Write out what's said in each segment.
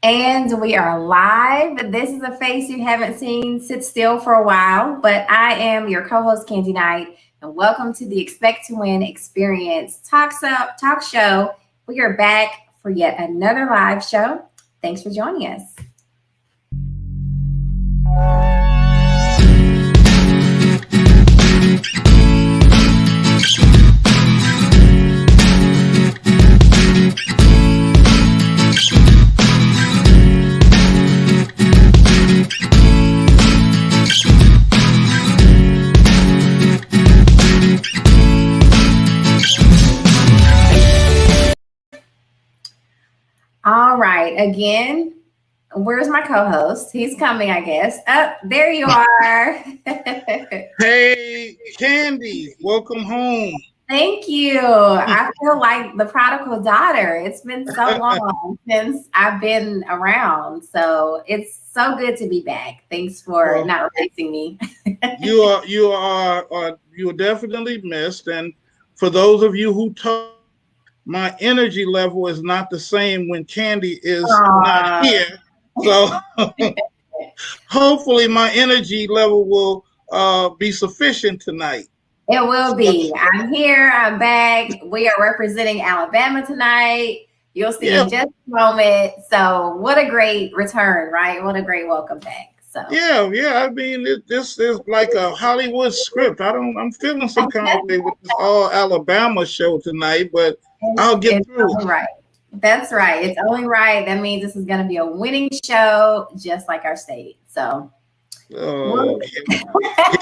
And we are live. This is a face you haven't seen sit still for a while, but I am your co-host Kandi Knight, and welcome to the Expect to Win Experience talk show. We are back for yet another live show. Thanks for joining us. All right, again, where's my co-host? He's coming, I guess. Oh, there you are. Hey, Candy, welcome home. Thank you. I feel like the prodigal daughter. It's been so long since I've been around. So it's so good to be back. Thanks for Well, not replacing me. you are definitely missed. And for those of you who talk, my energy level is not the same when Candy is not Aw, here. So hopefully my energy level will be sufficient tonight. it will So, be. I'm here. I'm back. We are representing Alabama tonight. You'll see yeah, in just a moment. So, what a great return, right? What a great welcome back. So, yeah. I mean, this is like a Hollywood script. I'm feeling some kind of way with this all Alabama show tonight, but I'll get it's through it. only right. That's right. It's only right. That means this is going to be a winning show, just like our state. So, Oh, we'll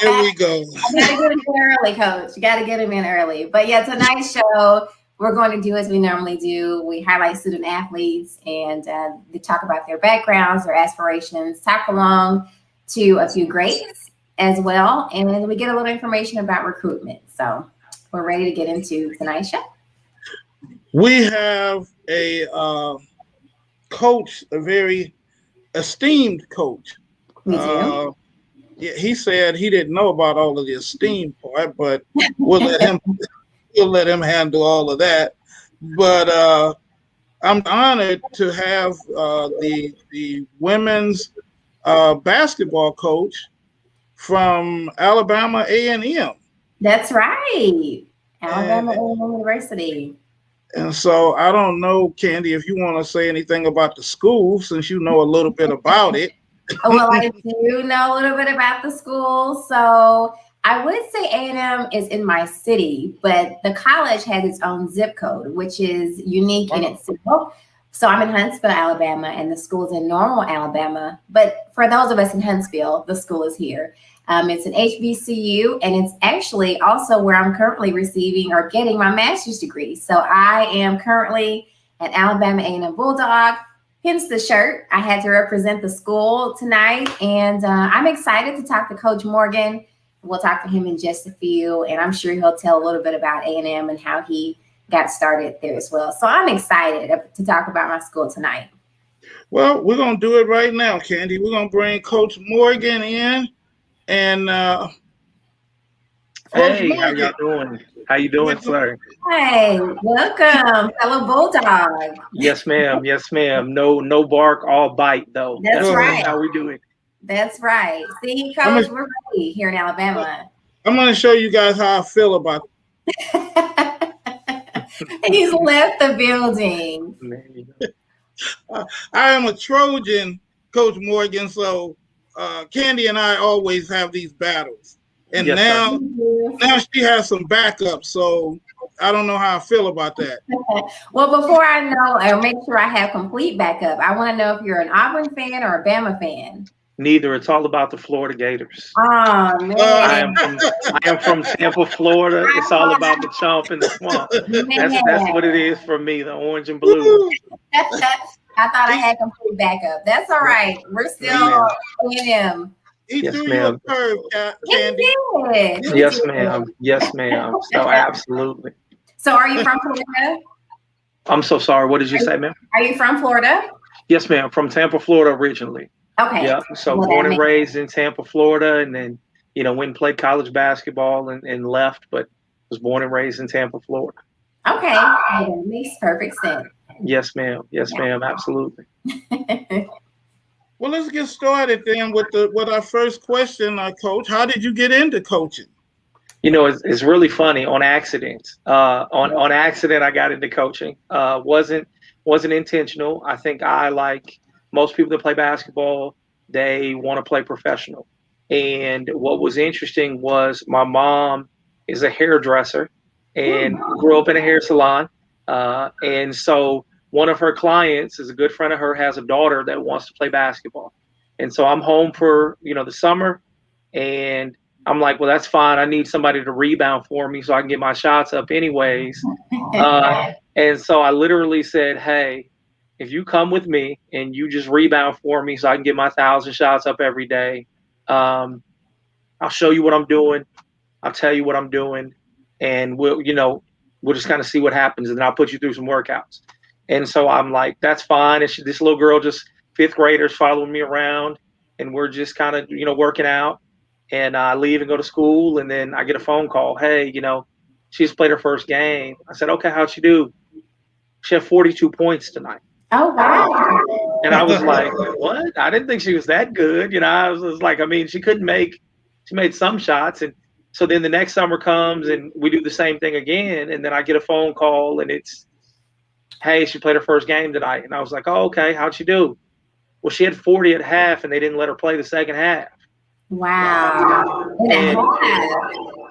here we go. I gotta get him in early, coach. You gotta get him in early. But yeah, tonight's show, we're going to do as we normally do. We highlight student athletes and they talk about their backgrounds, their aspirations, talk along to a few greats as well. And then we get a little information about recruitment. So we're ready to get into tonight's show. We have a coach, a very esteemed coach. We do. Uh, yeah, he said he didn't know about all of the esteemed part, but we'll let him we'll let him handle all of that. But I'm honored to have the women's basketball coach from Alabama A&M. That's right. And Alabama A&M University. And so I don't know, Candy, if you want to say anything about the school, since you know a little bit about it. Well, I do know a little bit about the school. So I would say A&M is in my city, but the college has its own zip code, which is unique in itself. So I'm in Huntsville, Alabama, and the school is in Normal, Alabama. But for those of us in Huntsville, the school is here. It's an HBCU, and it's actually also where I'm currently receiving or getting my master's degree. So I am currently an Alabama A&M Bulldog. Hence the shirt. I had to represent the school tonight, and I'm excited to talk to Coach Morgan. We'll talk to him in just a few, and I'm sure he'll tell a little bit about A&M and how he got started there as well. So I'm excited to talk about my school tonight. Well, we're going to do it right now, Candy. We're going to bring Coach Morgan in. And Coach Hey, how y'all Morgan, doing? How you doing, sir? Hi, welcome, fellow Bulldog. Yes, ma'am. Yes, ma'am. No bark, all bite though. That's That's right. how we do it. That's right. See, I'm Coach, gonna, we're ready here in Alabama. I'm going to show you guys how I feel about He's left the building. There you go. I am a Trojan, Coach Morgan. So Candy and I always have these battles. And Yes, sir. now she has some backup. So I don't know how I feel about that. Well, before I know or make sure I have complete backup, I want to know if you're an Auburn fan or a Bama fan. Neither. It's all about the Florida Gators. Oh I man, am from I am from Tampa, Florida. It's all about the chomp and the swamp. That's what it man. is for me, the orange and blue. I thought I he, had complete backup. That's all Yep. right. We're Yes, still ma'am. A&M. he Yes, threw you a ma'am. curve, He Candy. did. He Yes, did. ma'am. Yes, ma'am. So absolutely. So, are you from Florida? I'm so sorry. What did you Are you, say, ma'am? are you from Florida? Yes, ma'am. From Tampa, Florida originally. Okay. Yeah. So Well, born that and makes raised in Tampa, Florida, and then, went and played college basketball and left, but was born and raised in Tampa, Florida. okay. Well, that makes perfect sense. Yes, ma'am. Yes, ma'am. Absolutely. Well, let's get started then with our first question, Coach. How did you get into coaching? It's really funny. On accident. On accident, I got into coaching. Wasn't intentional. I think I, like most people that play basketball, they want to play professional. And what was interesting was my mom is a hairdresser and grew up in a hair salon. And so one of her clients is a good friend of her, has a daughter that wants to play basketball. And so I'm home for the summer, and I'm like, well, that's fine. I need somebody to rebound for me so I can get my shots up anyways. And so I literally said, hey, if you come with me and you just rebound for me so I can get my 1,000 shots up every day, I'll show you what I'm doing. I'll tell you what I'm doing, and we'll just kind of see what happens, and then I'll put you through some workouts. And so I'm like, that's fine. And this little girl, just fifth graders, following me around, and we're just kind of working out. And I leave and go to school, and then I get a phone call. Hey, she just played her first game. I said, okay, how'd she do? She had 42 points tonight. Oh, wow. And I was like, what? I didn't think she was that good. I was like, I mean, she made some shots. And so then the next summer comes and we do the same thing again. And then I get a phone call and it's, hey, she played her first game tonight. And I was like, oh, okay, how'd she do? Well, she had 40 at half and they didn't let her play the second half. Wow.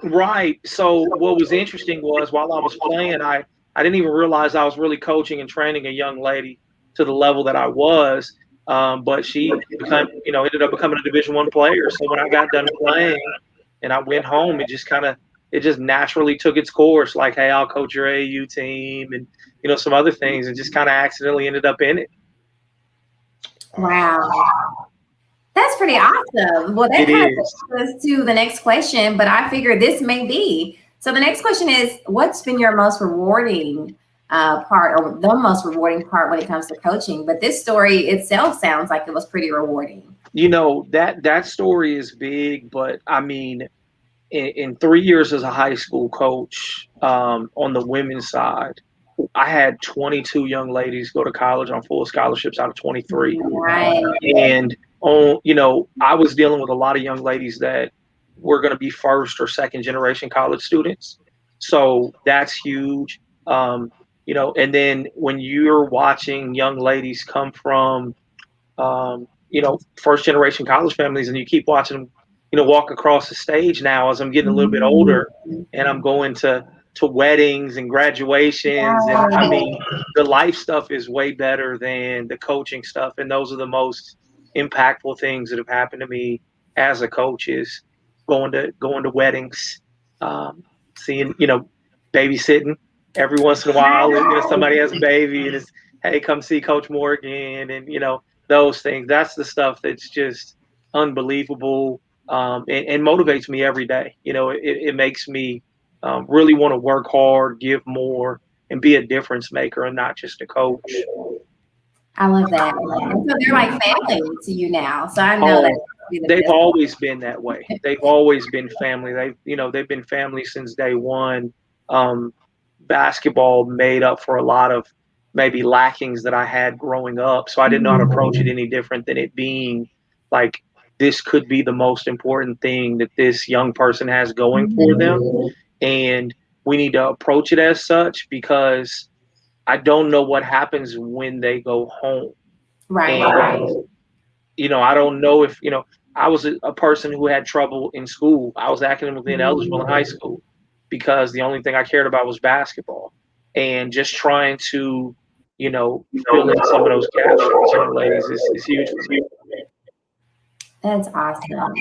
Right. So what was interesting was while I was playing, I didn't even realize I was really coaching and training a young lady to the level that I was. But she ended up becoming a Division I player. So when I got done playing and I went home, it just naturally took its course. Like, hey, I'll coach your AAU team and some other things, and just kind of accidentally ended up in it. Wow. That's pretty awesome. Well, that kind of takes us to the next question, but I figure this may be. So the next question is, what's been your most rewarding part, or the most rewarding part when it comes to coaching? But this story itself sounds like it was pretty rewarding. That story is big, but I mean, in 3 years as a high school coach, on the women's side, I had 22 young ladies go to college on full scholarships out of 23. Right. And I was dealing with a lot of young ladies that were going to be first or second generation college students. So that's huge. And then when you're watching young ladies come from, first generation college families, and you keep watching them, walk across the stage now as I'm getting a little bit older and I'm going to weddings and graduations. And I mean, the life stuff is way better than the coaching stuff. And those are the most impactful things that have happened to me as a coach, is going to weddings, seeing, babysitting every once in a while. Somebody has a baby and it's, hey, come see Coach Morgan, and, those things. That's the stuff that's just unbelievable, and motivates me every day. It makes me really want to work hard, give more, and be a difference maker, and not just a coach. I love that. So they're like family to you now. So I know that they've always been that way. They've always been family. They've been family since day one. Basketball made up for a lot of maybe lackings that I had growing up. So I didn't know how to approach it any different than it being like, this could be the most important thing that this young person has going for them. And we need to approach it as such, because I don't know what happens when they go home. Right. And, I don't know if, I was a person who had trouble in school. I was academically ineligible in high school because the only thing I cared about was basketball. And just trying to, fill in some of those gaps for these young ladies is huge for me. That's awesome.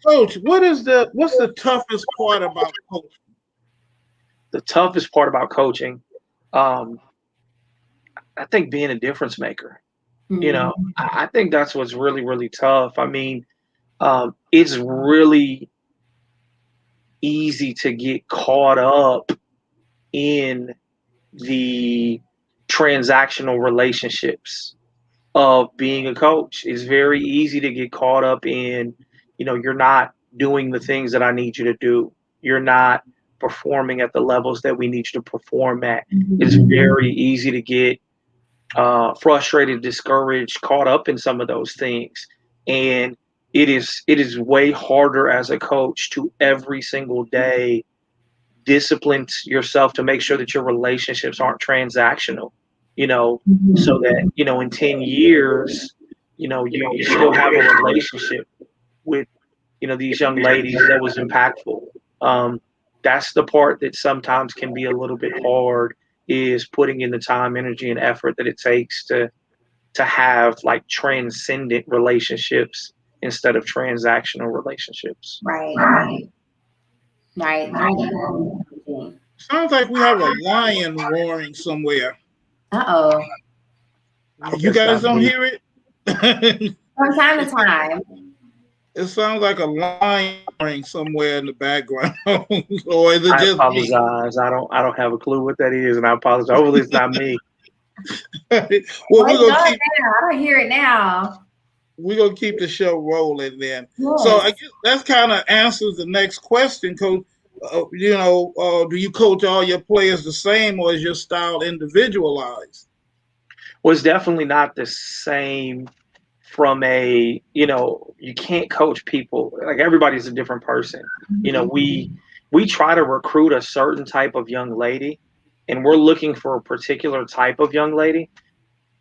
Coach, what's the toughest part about coaching? The toughest part about coaching, I think being a difference maker. I think that's what's really, really tough. I mean, it's really easy to get caught up in the transactional relationships of being a coach. It's very easy to get caught up in, you're not doing the things that I need you to do. You're not performing at the levels that we need you to perform at. Mhm. It's very easy to get frustrated, discouraged, caught up in some of those things. And it is way harder as a coach to every single day discipline yourself to make sure that your relationships aren't transactional, so Mhm. that, in 10 years, you still have a relationship with, these young ladies that was impactful. Um, that's the part that sometimes can be a little bit hard, is putting in the time, energy, and effort that it takes to have like transcendent relationships instead of transactional relationships. Right. Right. Right. Sounds like we have a lion roaring somewhere. Uh-oh. I hope You that's guys not don't me. hear it? It From time to time. sounds like a lion roaring somewhere in the background. Or is it I just me? apologize. I don't have a clue what that is, and I apologize. Hopefully, it's not me. Well, Well, it's going now. I don't hear it now. we're gonna keep the show rolling then. So I Yes. guess that kind of answers the next question, Coach. Do you coach all your players the same, or is your style individualized? Was definitely not the same from you can't coach people. Like, everybody's a different person. We try to recruit a certain type of young lady, and we're looking for a particular type of young lady.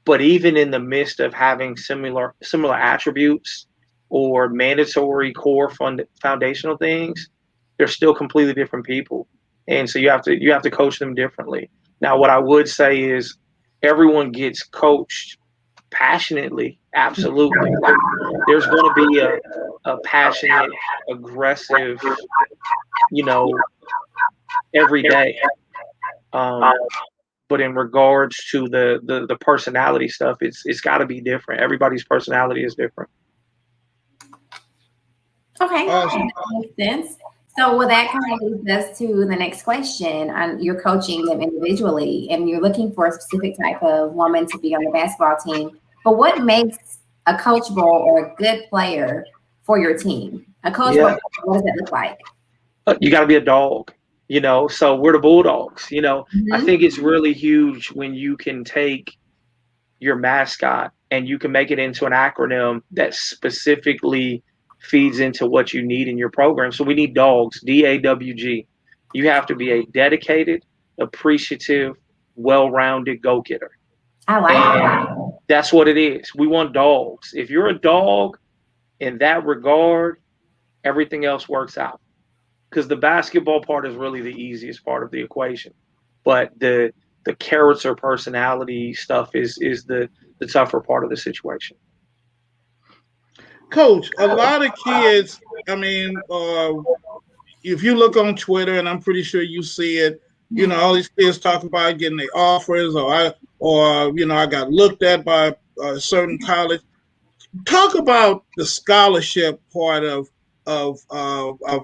But even in the midst of having similar attributes or mandatory core foundational things, they're still completely different people. And so you have to coach them differently. Now, what I would say is everyone gets coached passionately. Absolutely. Like, there's going to be a passionate, aggressive, you know, every day. Um, but in regards to the personality stuff, it's got to be different. Everybody's personality is different. Okay. Awesome. That makes sense. So, well, that kind of leads us to the next question. You're coaching them individually, and you're looking for a specific type of woman to be on the basketball team. But what makes a coachable or a good player for your team? A coachable Yeah, player, what does that look like? you got to be a dog. So we're the Bulldogs. I Mhm. think it's really huge when you can take your mascot and you can make it into an acronym that specifically feeds into what you need in your program. So we need dogs, DAWG. You have to be a dedicated, appreciative, well-rounded go-getter. I like And that. that's what it is. We want dogs. If you're a dog in that regard, everything else works out. Because the basketball part is really the easiest part of the equation. But the character personality stuff is the tougher part of the situation. Coach, a lot of kids, I mean, if you look on Twitter, and I'm pretty sure you see it, all these kids talk about getting their offers, I got looked at by a certain college. Talk about the scholarship part of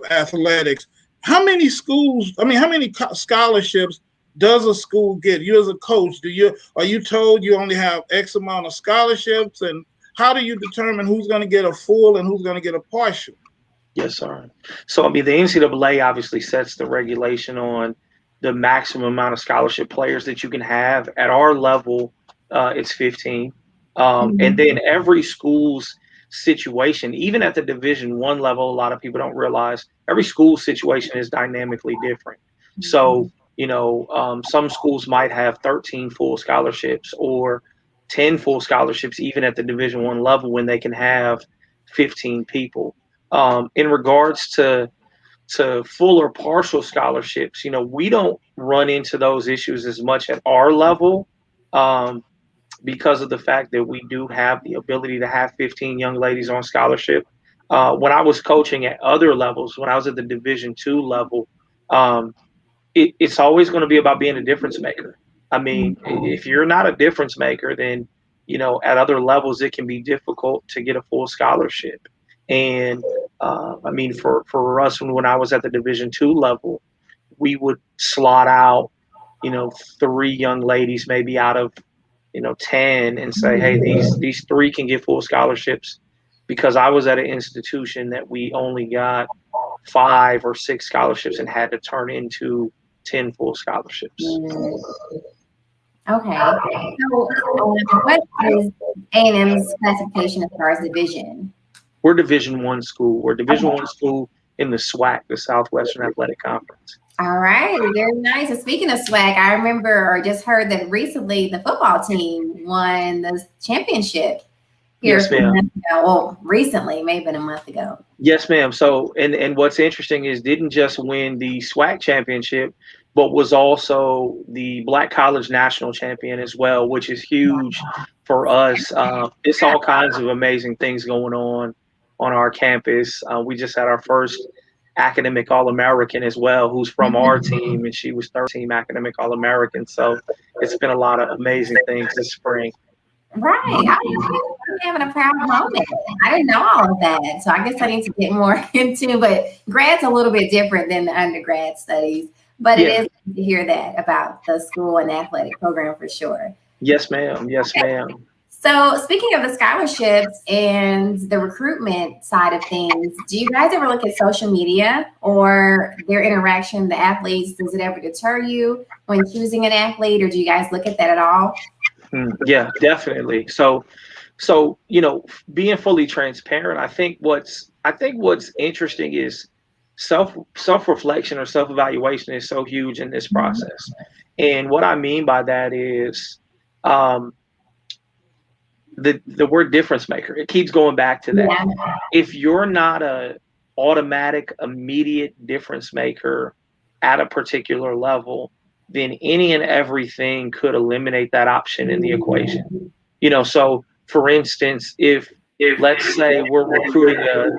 athletics. How many schools? I mean, how many scholarships does a school get? You as a coach, are you told you only have X amount of scholarships, and how do you determine who's going to get a full and who's going to get a partial? Yes, sir. So, I mean, the NCAA obviously sets the regulation on the maximum amount of scholarship players that you can have. At our level, it's 15. And Mhm. then every school's situation, even at the Division I level, a lot of people don't realize every school situation is dynamically different. So, some schools might have 13 full scholarships or 10 full scholarships, even at the Division I level, when they can have 15 people. In regards to full or partial scholarships, we don't run into those issues as much at our level, um, because of the fact that we do have the ability to have 15 young ladies on scholarship. When I was coaching at other levels, when I was at the Division II level, um, it's always going to be about being a difference maker. I mean, if you're not a difference maker, then at other levels it can be difficult to get a full scholarship. And I mean, for us, when I was at the Division II level, we would slot out, three young ladies maybe out of 10, and say, hey, these three can get full scholarships, because I was at an institution that we only got 5 or 6 scholarships and had to turn into 10 full scholarships. Okay. So, what is A&M's classification as far as division? We're Division I school. We're Division I school in the SWAC, the Southwestern Athletic Conference. All right, very nice. And speaking of SWAC, I remember or just heard that recently the football team won the championship here. Yes, ma'am. Well, recently, maybe a month ago. Yes, ma'am. So, and what's interesting is didn't just win the SWAC championship, but was also the Black College National Champion as well, which is huge for us. It's all kinds of amazing things going on our campus. We just had our first academic All-American as well, who's from our team, and she was third team academic All-American. So it's been a lot of amazing things this spring. Right. I'm having a proud moment. I didn't know all of that. So I guess I need to get more into, but grad's a little bit different than the undergrad studies. But it is good to hear that about the school and athletic program for sure. Yes, ma'am. Yes, ma'am. So speaking of the scholarships and the recruitment side of things, do you guys ever look at social media or their interaction with the athletes? Does it ever deter you when choosing an athlete, or do you guys look at that at all? Yeah, definitely. So being fully transparent, I think what's interesting is self-reflection or self-evaluation is so huge in this process. And what I mean by that is the word difference maker. It keeps going back to that. Yeah. If you're not a automatic, immediate difference maker at a particular level, then any and everything could eliminate that option in the equation. So for instance, if let's say we're recruiting a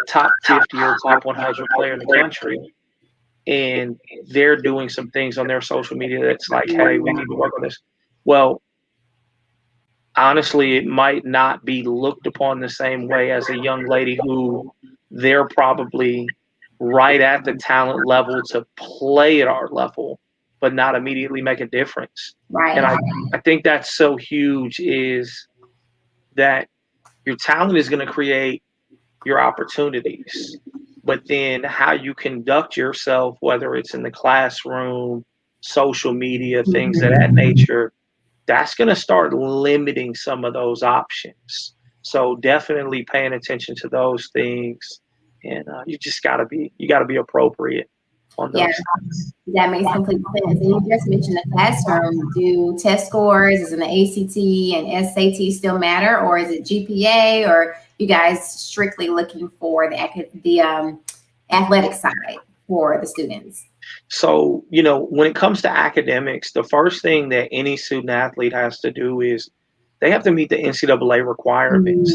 top 50 or top 100 player in the country, and they're doing some things on their social media that's like, hey, we need to work on this. Well, honestly, it might not be looked upon the same way as a young lady who they're probably right at the talent level to play at our level, but not immediately make a difference. Right. And I think that's so huge, is that your talent is going to create your opportunities, but then how you conduct yourself, whether it's in the classroom, social media, things of that nature, that's going to start limiting some of those options. So definitely paying attention to those things, and you gotta be appropriate on those things. That makes complete sense. And you just mentioned the classroom. Do test scores, is in the ACT and SAT still matter, or is it GPA, or you guys strictly looking for the athletic side for the students? So, when it comes to academics, the first thing that any student athlete has to do is they have to meet the NCAA requirements.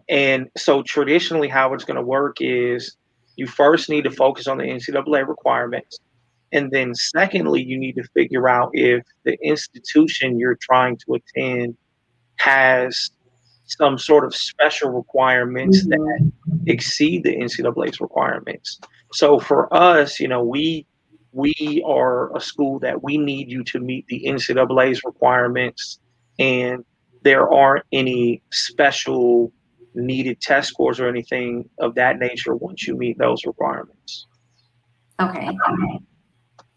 And so traditionally how it's going to work is you first need to focus on the NCAA requirements. And then secondly, you need to figure out if the institution you're trying to attend has some sort of special requirements that exceed the NCAA's requirements. So for us, we are a school that we need you to meet the NCAA's requirements, and there aren't any special needed test scores or anything of that nature once you meet those requirements. Okay.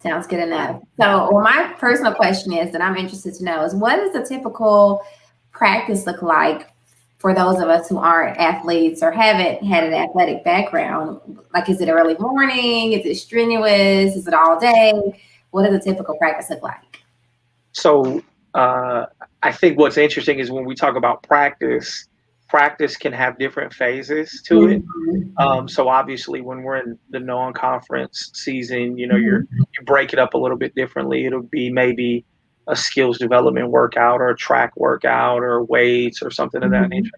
Sounds good enough. So, my personal question is that I'm interested to know is, what does a typical practice look like for those of us who aren't athletes or haven't had an athletic background? Like, is it early morning? Is it strenuous? Is it all day? What does a typical practice look like? So I think what's interesting is when we talk about practice can have different phases to it. So obviously when we're in the non-conference season, you break it up a little bit differently. It'll be maybe a skills development workout or a track workout or weights or something of that nature.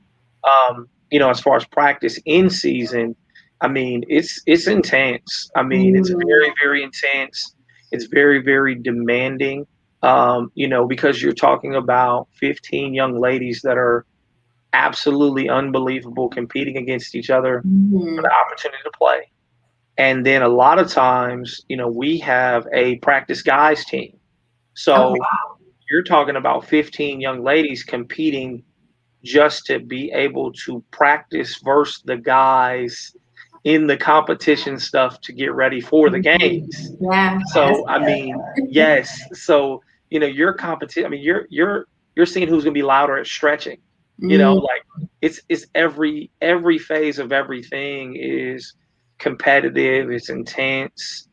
As far as practice in season, I mean, it's intense. I mean, it's very, very intense. It's very, very demanding, because you're talking about 15 young ladies that are absolutely unbelievable, competing against each other for the opportunity to play. And then a lot of times, we have a practice guys team. So you're talking about 15 young ladies competing just to be able to practice versus the guys in the competition stuff to get ready for the games. Yeah. So I mean, yes. So your competition. I mean, you're seeing who's going to be louder at stretching. Mm, Like it's every phase of everything is competitive. It's intense.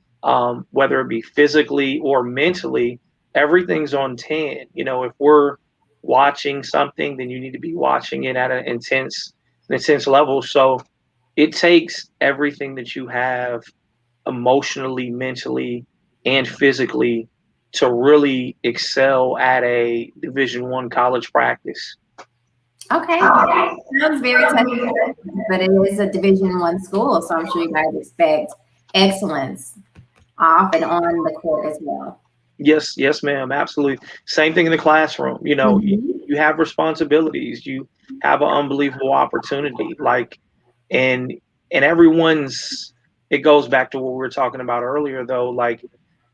Whether it be physically or mentally, everything's on 10. If we're watching something, then you need to be watching it at an intense level. So it takes everything that you have emotionally, mentally, and physically to really excel at a Division I college practice. okay. Sounds very touching, but it is a Division I school, so I'm sure you guys expect excellence off and on the court as well. Yes, ma'am, absolutely. Same thing in the classroom. Mhm. You have responsibilities. You have an unbelievable opportunity. And everyone's. It goes back to what we were talking about earlier, though. Like,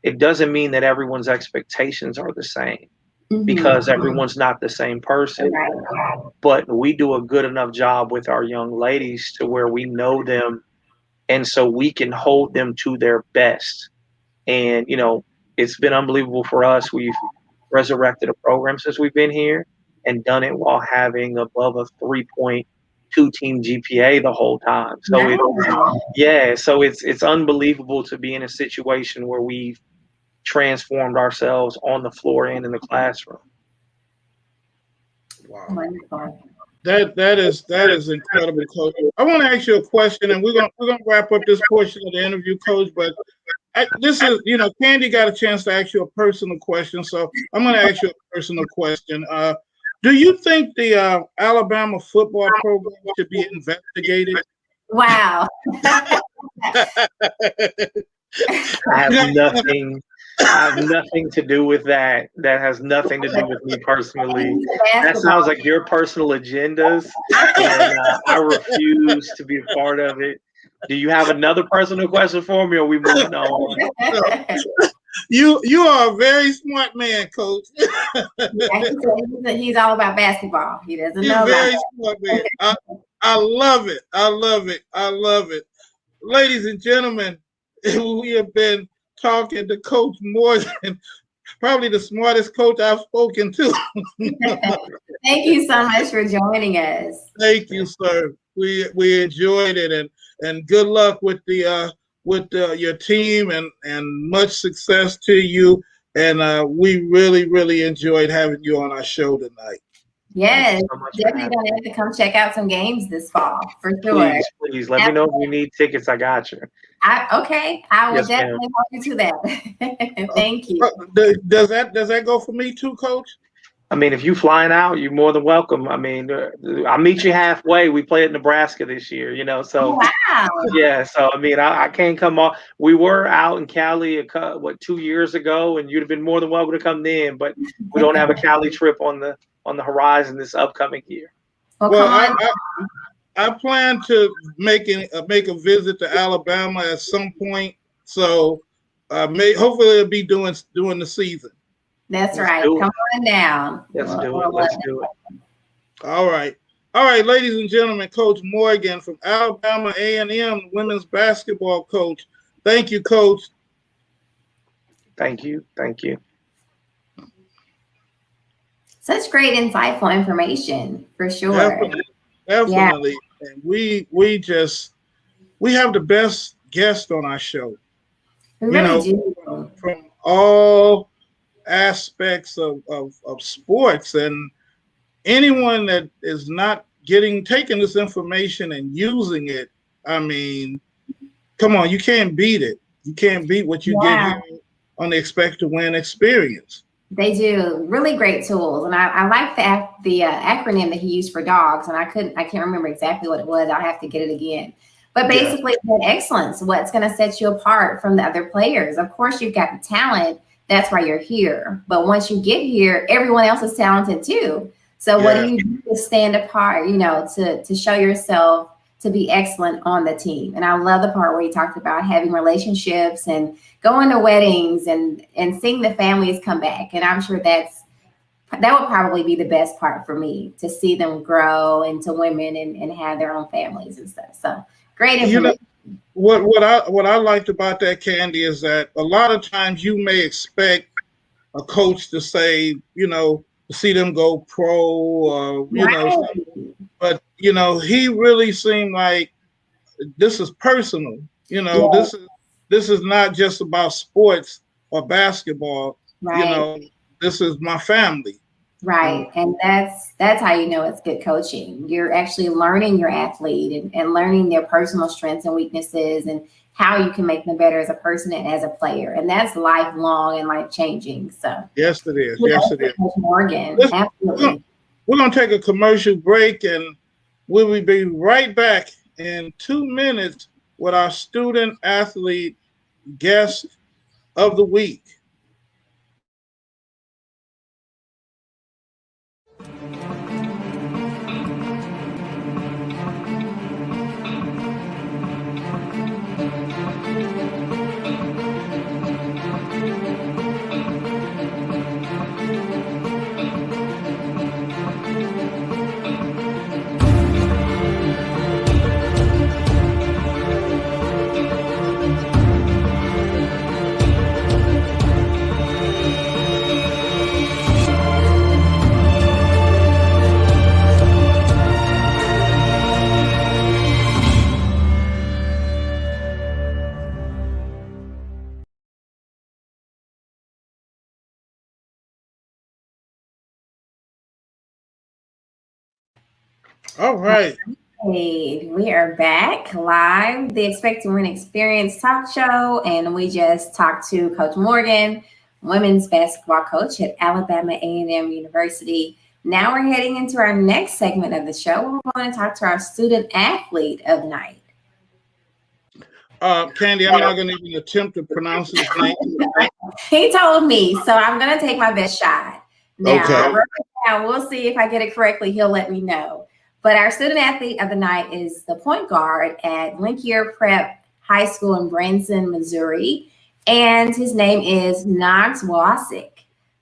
it doesn't mean that everyone's expectations are the same because everyone's not the same person. Right. But we do a good enough job with our young ladies to where we know them, and so we can hold them to their best. And it's been unbelievable for us. We've resurrected a program since we've been here and done it while having above a 3.2 team GPA the whole time. So it's unbelievable to be in a situation where we've transformed ourselves on the floor and in the classroom. Wow. Wonderful. That is incredible, Coach. I want to ask you a question, and we're gonna wrap up this portion of the interview, Coach. But this is, Kandi got a chance to ask you a personal question, so I'm going to ask you a personal question. Do you think the Alabama football program should be investigated? Wow. I have nothing to do with that. That has nothing to do with me personally. That sounds like your personal agendas, and I refuse to be a part of it. Do you have another personal question for me, or are we moving on? You are a very smart man, Coach. He's all about basketball. He doesn't You're know about very smart man. I love it. I love it. I love it. Ladies and gentlemen, we have been talking to Coach Morgan, probably the smartest coach I've spoken to. Thank you so much for joining us. Thank you, sir. We enjoyed it, and good luck with your team, and much success to you. And we really enjoyed having you on our show tonight. Yes, definitely gonna have to come check out some games this fall for sure. Please let me know if you need tickets. I got you. I will definitely help you to that. Thank you. Does that go for me too, Coach? I mean, if you flying out, you're more than welcome. I mean, I'll meet you halfway. We play at Nebraska this year, so wow. Yeah. So I mean, I can't come off. We were out in Cali 2 years ago, and you'd have been more than welcome to come then. But we don't have a Cali trip on the horizon this upcoming year. Well, I plan to make a visit to Alabama at some point. So hopefully it'll be during the season. That's right. Come on down. Let's do it. All right, ladies and gentlemen, Coach Morgan from Alabama A&M women's basketball coach. Thank you, Coach. Thank you. Such great, insightful information, for sure. Definitely. Yeah. And we have the best guest on our show. We really do. From all aspects of sports, and anyone that is not taking this information and using it, I mean, come on, you can't beat it. You can't beat what you get here on the Expect to Win experience. They do really great tools, and I like the acronym that he used for dogs, and I can't remember exactly what it was. I'll have to get it again. But basically, excellence, what's going to set you apart from the other players. Of course, you've got the talent. That's why you're here. But once you get here, everyone else is talented too. So what do you do to stand apart, to show yourself to be excellent on the team? And I love the part where you talked about having relationships and going to weddings and seeing the families come back. And I'm sure that would probably be the best part for me, to see them grow into women and have their own families and stuff. So great information. what I liked about that, Kandi, is that a lot of times you may expect a coach to say, to see them go pro, or Right. but he really seemed like this is personal. Yeah. This is not just about sports or basketball. You Right. know, this is my family. Right. And that's how you know it's good coaching. You're actually learning your athlete and learning their personal strengths and weaknesses and how you can make them better as a person and as a player. And that's lifelong and life changing. So Yes, it is. yeah, Yes, it is. Coach Morgan. We're Absolutely. going to take a commercial break, and we will be right back in 2 minutes with our student athlete guest of the week. All right. Hey, we are back live, the Expect to Win Experience talk show, and we just talked to Coach Morgan, women's basketball coach at Alabama A&M University. Now we're heading into our next segment of the show. We're going to talk to our student athlete of night. Kandi, I'm not going to even attempt to pronounce his name. He told me, so I'm going to take my best shot. Now, Okay. right now, we'll see if I get it correctly. He'll let me know. But our student athlete of the night is the point guard at Linkier Prep High School in Branson, Missouri. And his name is Knox Wasik.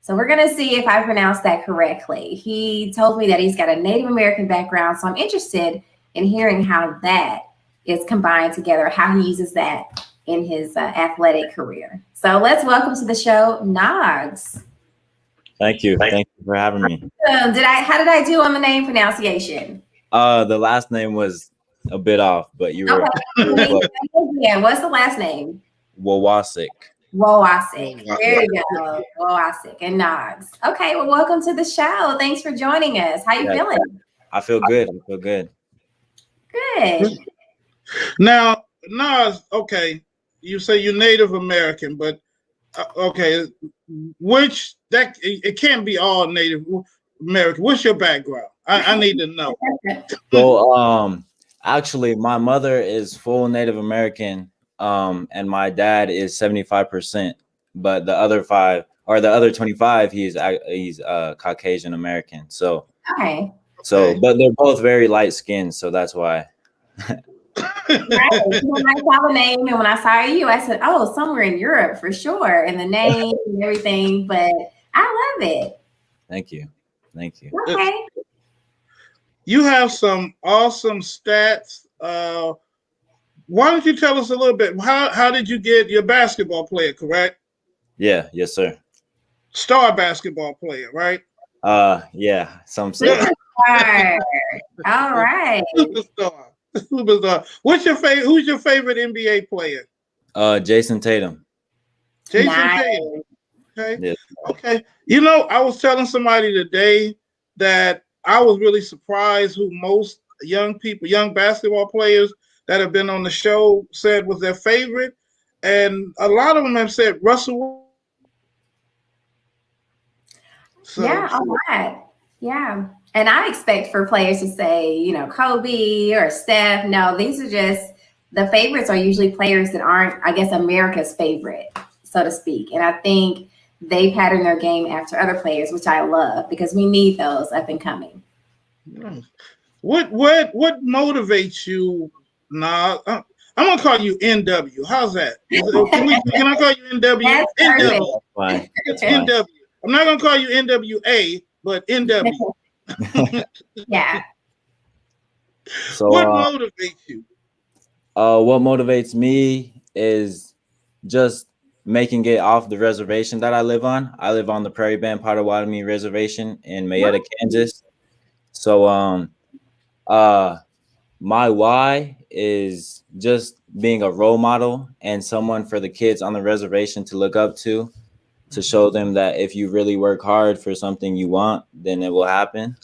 So we're going to see if I pronounced that correctly. He told me that he's got a Native American background. So I'm interested in hearing how that is combined together, how he uses that in his athletic career. So let's welcome to the show, Knox. Thank you. Thank you for having me. How did I do on the name pronunciation? The last name was a bit off, but you were Yeah, what's the last name? Wawasik. Wawasik. There you go. Wawasik and Knox. Okay, well, welcome to the show. Thanks for joining us. How you feeling? I feel good. I feel good. Good. Now, Nas, okay, you say you're Native American, but okay, it can't be all Native American. What's your background? I need to know. So, actually, my mother is full Native American, and my dad is 75%, but the other 25, he's Caucasian American. So, Okay. but they're both very light skinned, so that's why. Right. When I saw the name and when I saw you, I said, "Oh, somewhere in Europe for sure," and the name and everything. But I love it. Thank you. Thank you. Okay. You have some awesome stats. Why don't you tell us a little bit? How did you get your basketball player, correct? Yeah. Yes, sir. Star basketball player, right? Yeah. Some say. Superstar. All right. Superstar. Who's your favorite NBA player? Jason Tatum. Jason Nice. Tatum. Okay. Yes. Okay. I was telling somebody today that I was really surprised who most young basketball players that have been on the show said was their favorite. And a lot of them have said Russell. Yeah, a lot. Yeah. And I expect for players to say, Kobe or Steph. No, these are just the favorites are usually players that aren't, I guess, America's favorite, so to speak. And I think they pattern their game after other players, which I love because we need those up and coming. What motivates you now? I'm gonna call you NW. How's that? Can I call you NW? That's NW. Fine. It's NW. I'm not gonna call you NWA, but NW. Yeah. So what motivates you? What motivates me is just making it off the reservation that I live on. I live on the Prairie Band Potawatomi Reservation in Mayetta, Kansas. So uh my why is just being a role model and someone for the kids on the reservation to look up to show them that if you really work hard for something you want, then it will happen.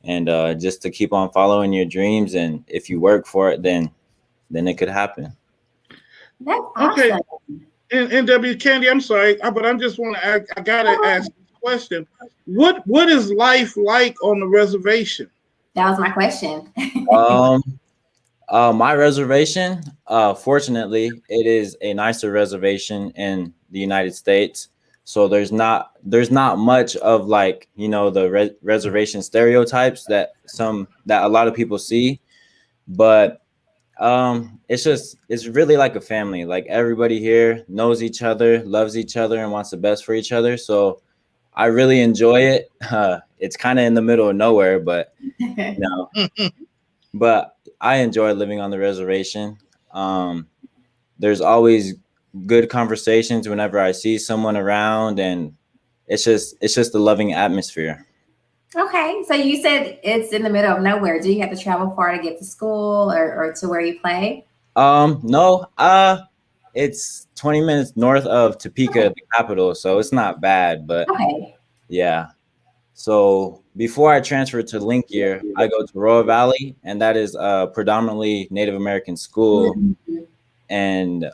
And just to keep on following your dreams, and if you work for it, then it could happen. That's Okay. awesome. And W Candy, I'm sorry, but I just want to I gotta ask this question. What is life like on the reservation? That was my question. Um, my reservation, fortunately, it is a nicer reservation in the United States. So there's not much of like, the reservation stereotypes that a lot of people see, but it's really like a family. Like everybody here knows each other, loves each other, and wants the best for each other. So I really enjoy it. It's kind of in the middle of nowhere, but but I enjoy living on the reservation. There's always good conversations whenever I see someone around, and it's just a loving atmosphere. Okay, so you said it's in the middle of nowhere. Do you have to travel far to get to school or to where you play? No, it's 20 minutes north of Topeka, the capital, so it's not bad, but Okay. yeah. So before I transferred to Link Year, I go to Royal Valley, and that is a predominantly Native American school. Mhm. And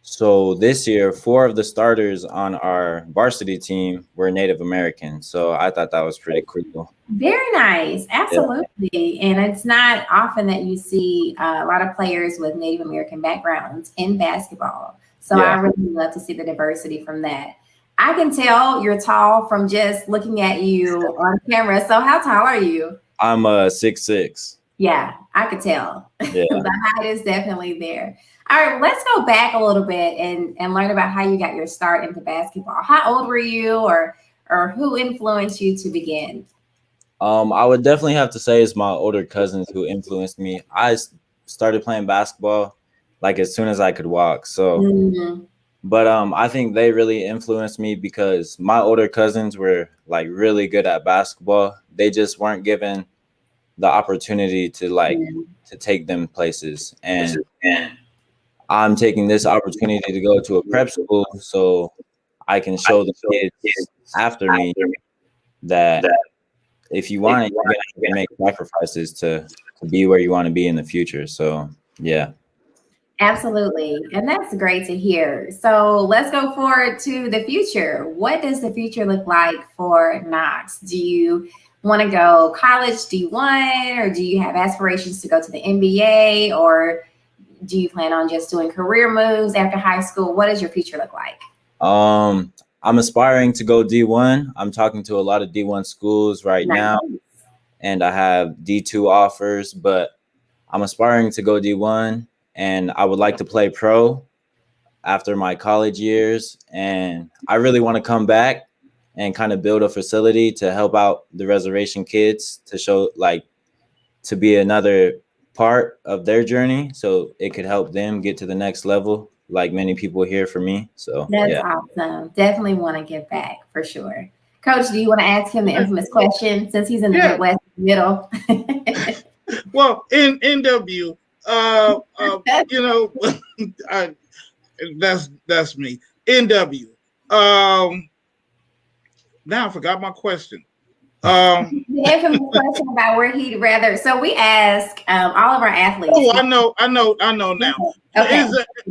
so this year, 4 of the starters on our varsity team were Native American. So I thought that was pretty cool. Very nice. Absolutely. And it's not often that you see a lot of players with Native American backgrounds in basketball. So I Yeah. really love to see the diversity from that. I can tell you're tall from just looking at you on camera. So how tall are you? I'm 6'6". Yeah, I could tell. Yeah. The height is definitely there. All right, let's go back a little bit and learn about how you got your start into basketball. How old were you, or who influenced you to begin? I would definitely have to say it's my older cousins who influenced me. Started playing basketball like as soon as I could walk. So, Mhm. but I think they really influenced me because my older cousins were like really good at basketball. They just weren't given the opportunity to take them places. And I'm taking this opportunity to go to a prep school so I can show the kids after me that if you want it, you're gonna have to make sacrifices to be where you want to be in the future. So yeah. Absolutely. And that's great to hear. So let's go forward to the future. What does the future look like for Knox? Do you want to go college D1, or do you have aspirations to go to the NBA, or do you plan on just doing career moves after high school? What does your future look like? I'm aspiring to go D1. I'm talking to a lot of D1 schools right now, and I have D2 offers, but I'm aspiring to go D1, and I would like to play pro after my college years. And I really want to come back and kind of build a facility to help out the reservation kids to show to be another part of their journey so it could help them get to the next level like many people here for me. So That's yeah. awesome. Definitely want to give back for sure. Coach, do you want to ask him the infamous question since he's in the Midwest middle? Well, in NW, you know, that's me. NW. Now I forgot my question. The infamous question about where he'd rather. So we ask all of our athletes. Oh, I know now. Okay.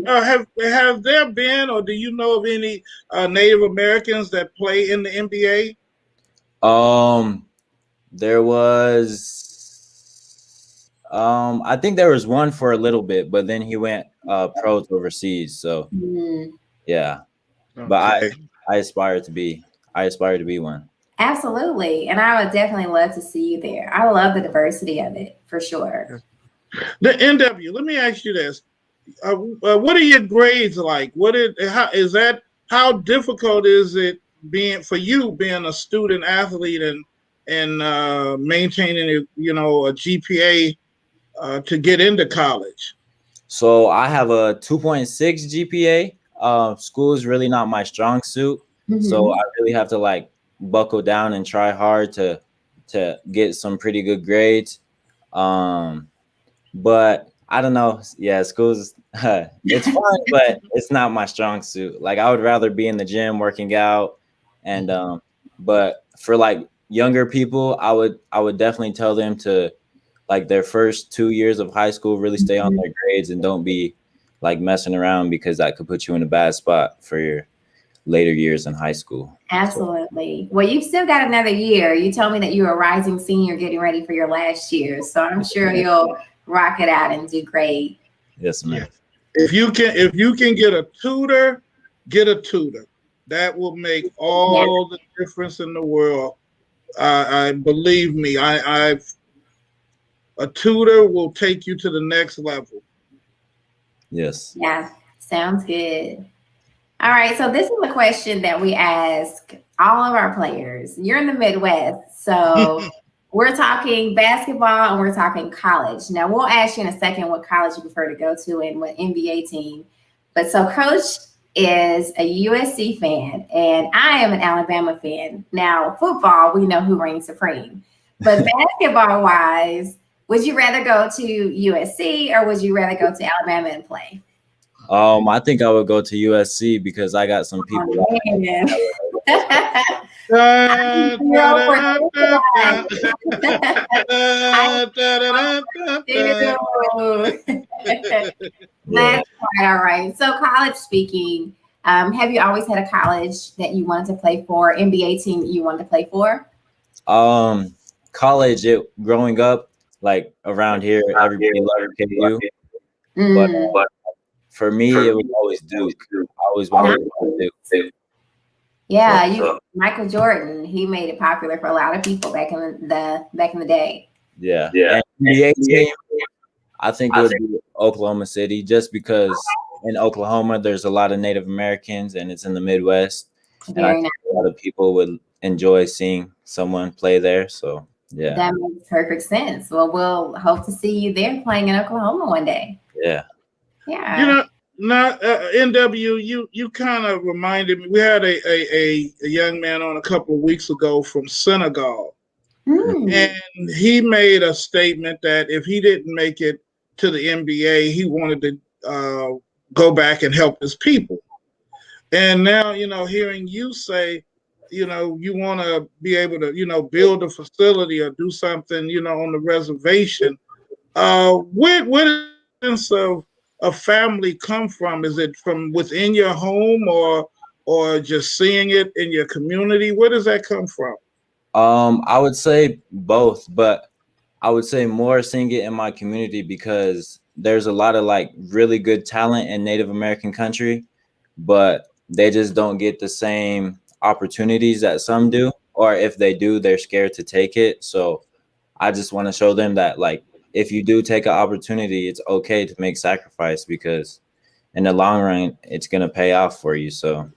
Have there been, or do you know of any Native Americans that play in the NBA? There was I think there was one for a little bit, but then he went pros overseas. So yeah. Okay. But I aspire to be one. Absolutely. And I would definitely love to see you there. I love the diversity of it for sure. The NW, let me ask you this. What are your grades like? How difficult is it being a student athlete and maintaining a GPA to get into college? So I have a 2.6 GPA. School is really not my strong suit, so I really have to like buckle down and try hard to get some pretty good grades. But I don't know. Yeah, school's it's fun, but it's not my strong suit. Like I would rather be in the gym working out, and but for like younger people, I would definitely tell them to like their first 2 years of high school really stay on their grades and don't be like messing around because that could put you in a bad spot for your later years in high school. Absolutely. Well, you've still got another year. You told me that you were a rising senior getting ready for your last year. So I'm sure you'll rock it out and do great. Yes, ma'am. If you can get a tutor, get a tutor. That will make all the difference in the world. I believe me. A tutor will take you to the next level. Yes. Yeah, sounds good. All right, so this is a question that we ask all of our players. You're in the Midwest, so we're talking basketball and we're talking college. Now, we'll ask you in a second what college you prefer to go to and what NBA team. But so Coach is a USC fan, and I am an Alabama fan. Now, football, we know who reigns supreme. But basketball-wise, would you rather go to USC or would you rather go to Alabama and play? I think I would go to USC because I got some people. That's all right. So college speaking, have you always had a college that you wanted to play for, NBA team that you wanted to play for? College, growing up, like around here, everybody loved KU. But for me, it was always Duke. I always wanted to play Duke. Yeah, Michael Jordan, he made it popular for a lot of people back in the day. Yeah. And NBA team, I think it would be Oklahoma City, just because in Oklahoma there's a lot of Native Americans and it's in the Midwest. And I think a lot of people would enjoy seeing someone play there. So yeah. That makes perfect sense. Well, we'll hope to see you there playing in Oklahoma one day. Yeah. Yeah. NW, you kind of reminded me. We had a young man on a couple of weeks ago from Senegal, and he made a statement that if he didn't make it to the NBA, he wanted to go back and help his people. And now, hearing you say, you want to be able to, build a facility or do something, on the reservation. Where does the sense of a family come from? Is it from within your home or just seeing it in your community? Where does that come from? I would say both, but I would say more seeing it in my community because there's a lot of like really good talent in Native American country, but they just don't get the same opportunities that some do, or if they do, they're scared to take it. So I just want to show them that like, if you do take an opportunity, it's okay to make sacrifice because in the long run, it's going to pay off for you. So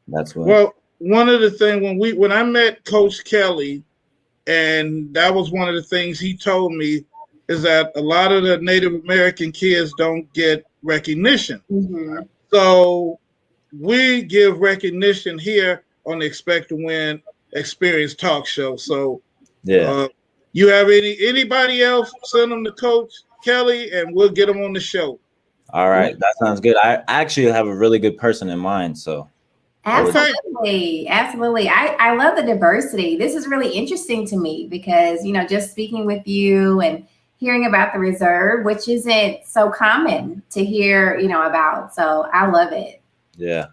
that's what. Well, one of the things when I met Coach Kelly, and that was one of the things he told me is that a lot of the Native American kids don't get recognition. So we give recognition here on the Expect to Win Experience Talk Show. So yeah. You have anybody else? Send them to Coach Kelly, and we'll get them on the show. All right, that sounds good. I actually have a really good person in mind. So absolutely. I love the diversity. This is really interesting to me because just speaking with you and hearing about the reserve, which isn't so common to hear about. So I love it. Yeah.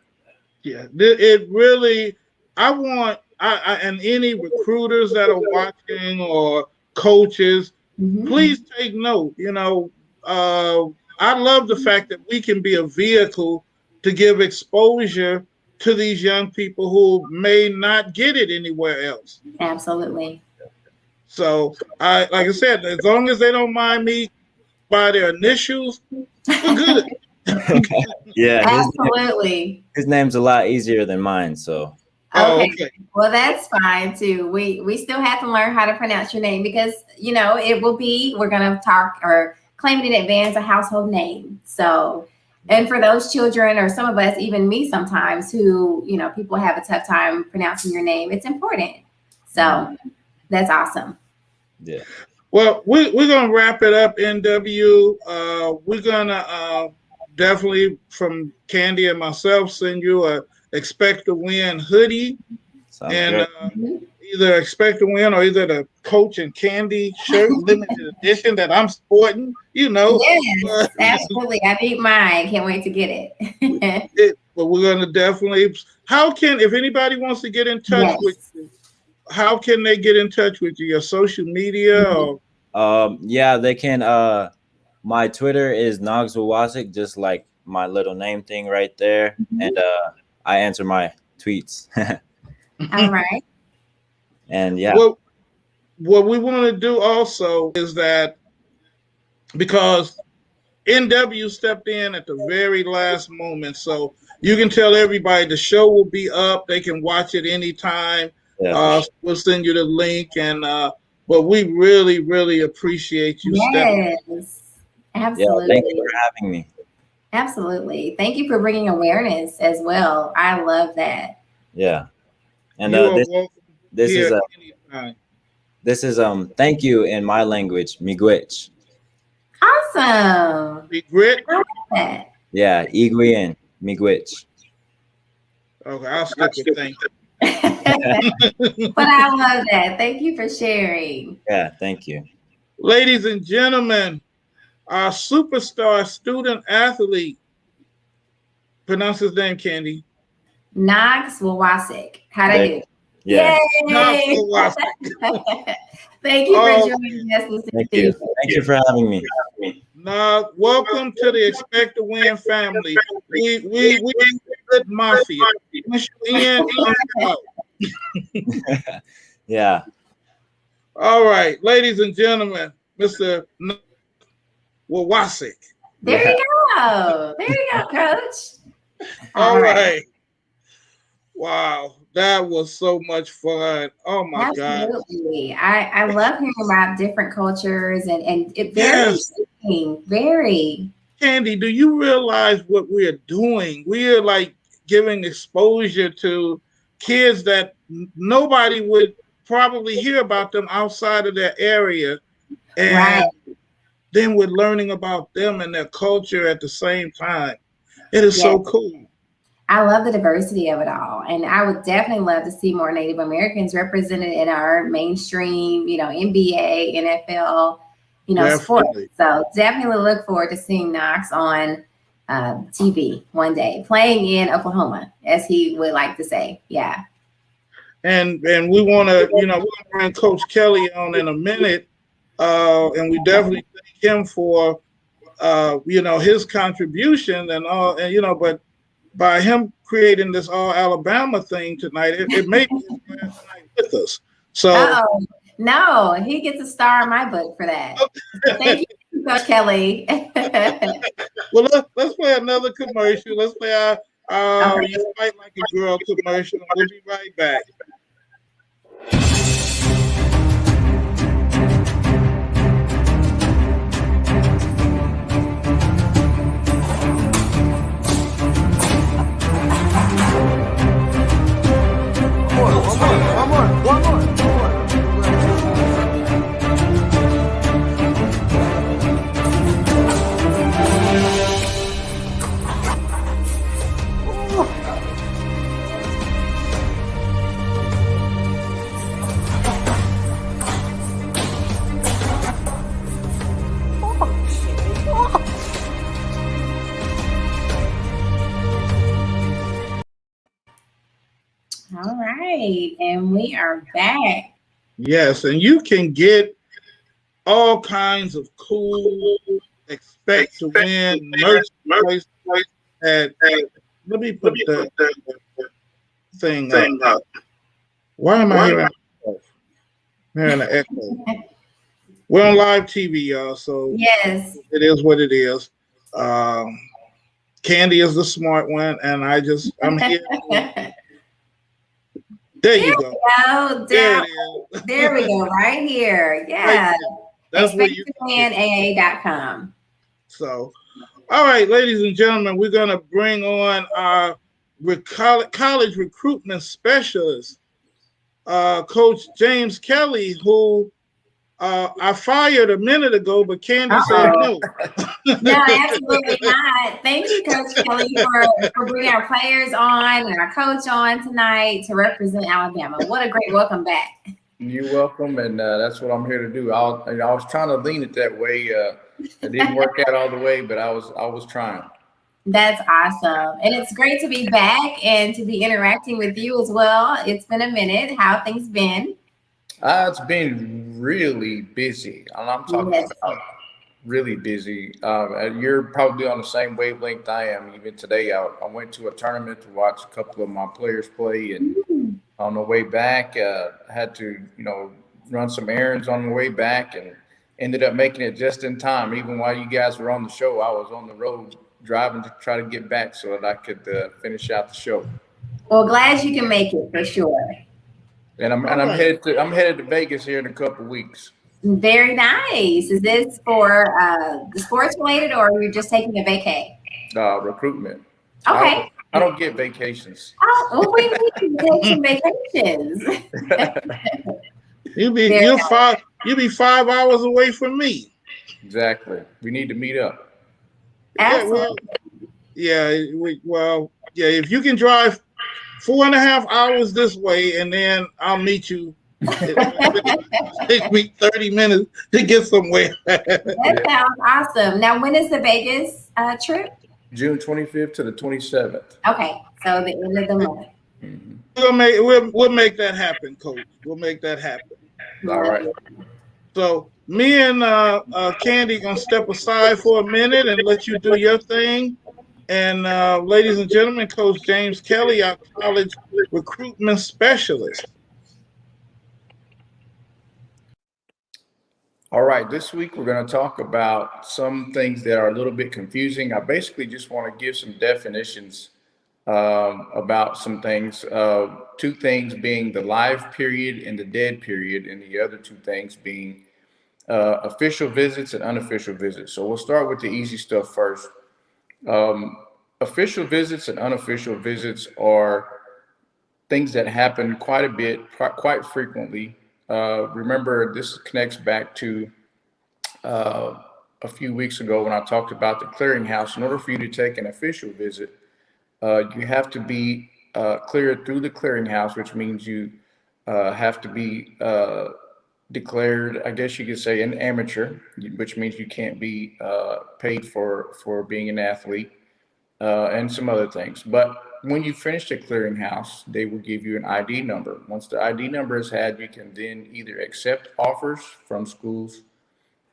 It really. I want. And any recruiters that are watching or coaches, please take note. I love the fact that we can be a vehicle to give exposure to these young people who may not get it anywhere else. Absolutely. So, like I said, as long as they don't mind me by their initials, we're good. Yeah. Absolutely. His name's a lot easier than mine, so. Oh, Okay. okay. Well, that's fine too. We still have to learn how to pronounce your name because it will be, we're gonna talk or claim it in advance, a household name. So, and for those children or some of us, even me sometimes, who people have a tough time pronouncing your name, it's important. So that's awesome. Yeah. Well, we're gonna wrap it up, NW. We're gonna definitely, from Kandi and myself, send you a expect to win hoodie, Sounds and good. either expect to win or either the Coach and Kandi shirt, limited edition that I'm sporting. Yes, absolutely. I need mine. Can't wait to get it. But we're gonna definitely. If anybody wants to get in touch Yes. with you, how can they get in touch with you? Your social media or? Yeah, they can. My Twitter is Nogswawasik, just like my little name thing right there, and I answer my tweets. All right. And yeah, What we want to do also is that, because NW stepped in at the very last moment, so you can tell everybody the show will be up. They can watch it anytime. yeah, We'll send you the link, and but we really, really appreciate you stepping in. Yes. yeah. Absolutely. Thank you for having me. Absolutely. Thank you for bringing awareness as well. I love that. Yeah, and You are welcome this here is anytime. this is thank you in my language, miigwech. Awesome. Be grit. I love that. Yeah, igwin, miigwech. Okay, I'll stick with thank you. But I love that. Thank you for sharing. Yeah, thank you. Ladies and gentlemen, our superstar student athlete, pronounce his name, Kandi. Nogswawasik. How'd I do? Yeah, Yay! Nogswawasik. Thank you Oh, for joining us this thank you. evening. Thank you for having me. Welcome to the Expect to Win family. We good mafia. Once you in, out. Yeah. All right, ladies and gentlemen, Mr. Wawasik. There Yeah. you go. There you go, Coach. All right. Wow, that was so much fun. Oh my God. Absolutely. I love hearing about different cultures and it very Yes. interesting. Very. Kandi, do you realize what we're doing? We're like giving exposure to kids that nobody would probably hear about them outside of their area. And Right. then we're learning about them and their culture at the same time. It is so cool. I love the diversity of it all. And I would definitely love to see more Native Americans represented in our mainstream, NBA, NFL, sports. So definitely look forward to seeing Knox on TV one day, playing in Oklahoma, as he would like to say. Yeah. And we want to, we're going to bring Coach Kelly on in a minute. And we definitely thank him for, his contribution and all, and, but by him creating this all Alabama thing tonight, it may be his last night with us. So, no, he gets a star in my book for that. Thank you, Coach Kelly. Well, let's play another commercial. Let's play our You Fight Like a Girl commercial. We'll be right back. One more. All right, and we are back. Yes, and you can get all kinds of cool Expect to Win merchandise at, let me put the thing up. Why am I hearing myself? I'm hearing an echo. We're on live TV, y'all, so yes, it is what it is. Kandi is the smart one, and I'm here to There you go. Go There down. it is. There we go, right here. Yeah. That's where you ExpectToWinAA.com. So, all right, ladies and gentlemen, we're going to bring on our college recruitment specialist, Coach James Kelly, who I fired a minute ago, but Kandi said no. No, absolutely not. Thank you, Coach Kelly, for bringing our players on and our coach on tonight to represent Alabama. What a great welcome back. You're welcome, and that's what I'm here to do. I was trying to lean it that way. It didn't work out all the way, but I was trying. That's awesome. And it's great to be back and to be interacting with you as well. It's been a minute. How have things been? It's been really busy. And I'm talking about really busy. You're probably on the same wavelength I am. Even today, I went to a tournament to watch a couple of my players play, and on the way back, had to run some errands on the way back, and ended up making it just in time. Even while you guys were on the show, I was on the road driving to try to get back so that I could finish out the show. Well, glad you can make it for sure. And I'm headed to Vegas here in a couple of weeks. Very nice. Is this for the sports related, or you're just taking a vacay? Recruitment. Okay. I don't get vacations. Oh, well, we need to take some vacations. You'll be 5 hours away from me. Exactly. We need to meet up. Absolutely. If you can drive 4.5 hours this way, and then I'll meet you. It takes me 30 minutes to get somewhere. That sounds awesome. Now, when is the Vegas trip? June 25th to the 27th. Okay, so the end of the month. Mm-hmm. We'll make that happen, Coach. We'll make that happen. All right. So me and Kandi gonna step aside for a minute and let you do your thing. And ladies and gentlemen, Coach James Kelly, our college recruitment specialist. All right, this week we're going to talk about some things that are a little bit confusing. I basically just want to give some definitions about some things. Two things being the live period and the dead period, and the other two things being official visits and unofficial visits. So we'll start with the easy stuff first. Official visits and unofficial visits are things that happen quite a bit, quite frequently. Remember, this connects back to a few weeks ago when I talked about the clearinghouse. In order for you to take an official visit, you have to be cleared through the clearinghouse, which means you have to be declared, I guess you could say, an amateur, which means you can't be paid for being an athlete, and some other things. But when you finish the clearinghouse, they will give you an ID number. Once the ID number is had, you can then either accept offers from schools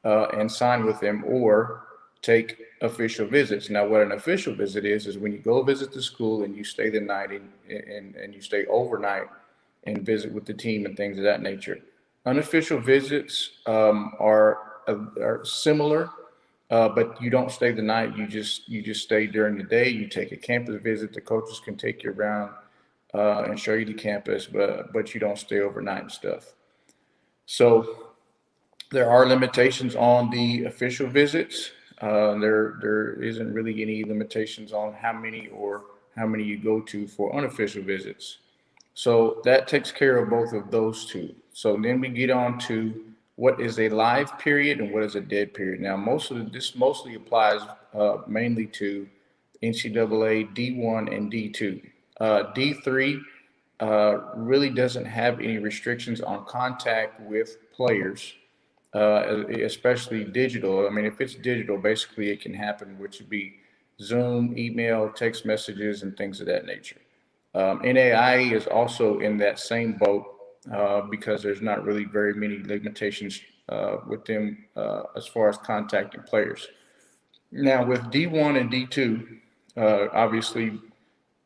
and sign with them, or take official visits. Now, what an official visit is when you go visit the school and you stay the night and you stay overnight and visit with the team and things of that nature. Unofficial visits are similar, but you don't stay the night. You just stay during the day. You take a campus visit. The coaches can take you around and show you the campus, but you don't stay overnight and stuff. So there are limitations on the official visits. There isn't really any limitations on how many you go to for unofficial visits. So that takes care of both of those two. So then we get on to what is a live period and what is a dead period. Now, this mostly applies mainly to NCAA D1 and D2. D3 really doesn't have any restrictions on contact with players, especially digital. I mean, if it's digital, basically it can happen, which would be Zoom, email, text messages, and things of that nature. NAIA is also in that same boat because there's not really very many limitations with them as far as contacting players. Now, with D1 and D2, obviously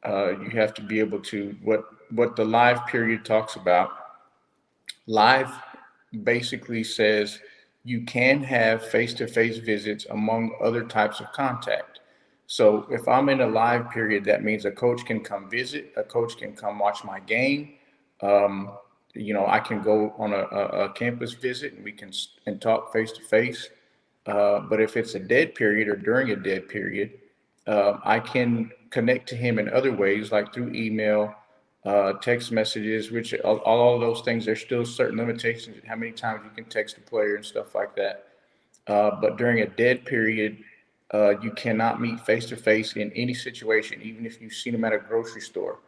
you have to be able to, what the live period talks about. Live basically says you can have face-to-face visits among other types of contact. So if I'm in a live period, that means a coach can come visit, a coach can come watch my game, I can go on a campus visit and we can and talk face to face. But if it's a dead period or during a dead period, I can connect to him in other ways, like through email, text messages, which all of those things, there's still certain limitations in how many times you can text a player and stuff like that. But during a dead period, you cannot meet face to face in any situation, even if you've seen them at a grocery store.